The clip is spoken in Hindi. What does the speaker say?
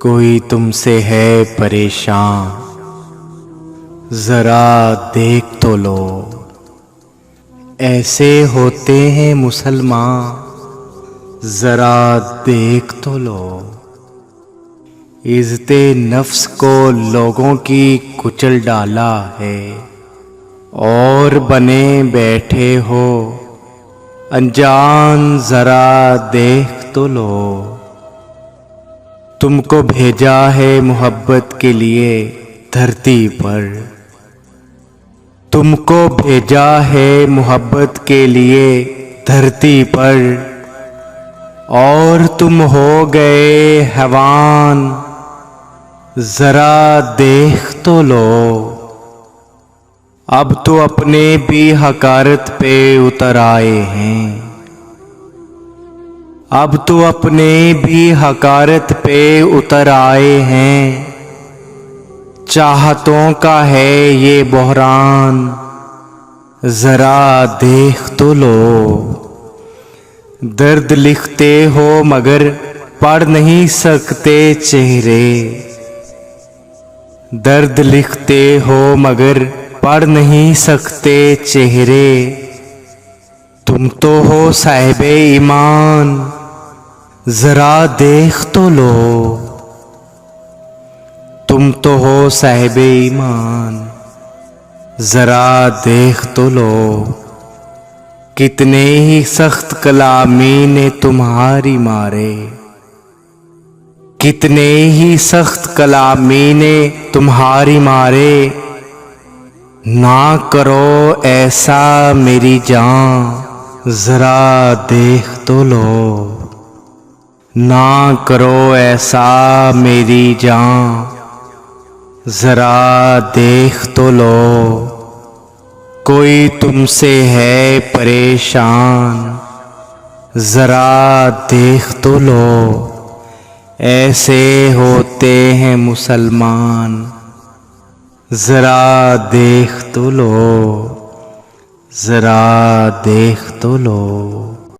कोई तुमसे है परेशान, जरा देख तो लो। ऐसे होते हैं मुसलमान, जरा देख तो लो। इज़्ज़ते नफ्स को लोगों की कुचल डाला है और बने बैठे हो अनजान, जरा देख तो लो। तुमको भेजा है मोहब्बत के लिए धरती पर, तुमको भेजा है मोहब्बत के लिए धरती पर, और तुम हो गए हैवान, जरा देख तो लो। अब तो अपने भी हकारत पे उतर आए हैं, अब तो अपने भी हकारत पे उतर आए हैं। चाहतों का है ये बहरान, जरा देख तो लो। दर्द लिखते हो मगर पढ़ नहीं सकते चेहरे, दर्द लिखते हो मगर पढ़ नहीं सकते चेहरे। तुम तो हो साहिबे ईमान, जरा देख तो लो। तुम तो हो साहिबे ईमान, जरा देख तो लो। कितने ही सख्त कलामी ने तुम्हारी मारे, कितने ही सख्त कलामी ने तुम्हारी मारे। ना करो ऐसा मेरी जान, जरा देख तो लो। ना करो ऐसा मेरी जान, जरा देख तो लो। कोई तुमसे है परेशान, जरा देख तो लो। ऐसे होते हैं मुसलमान, जरा देख तो लो, जरा देख तो लो।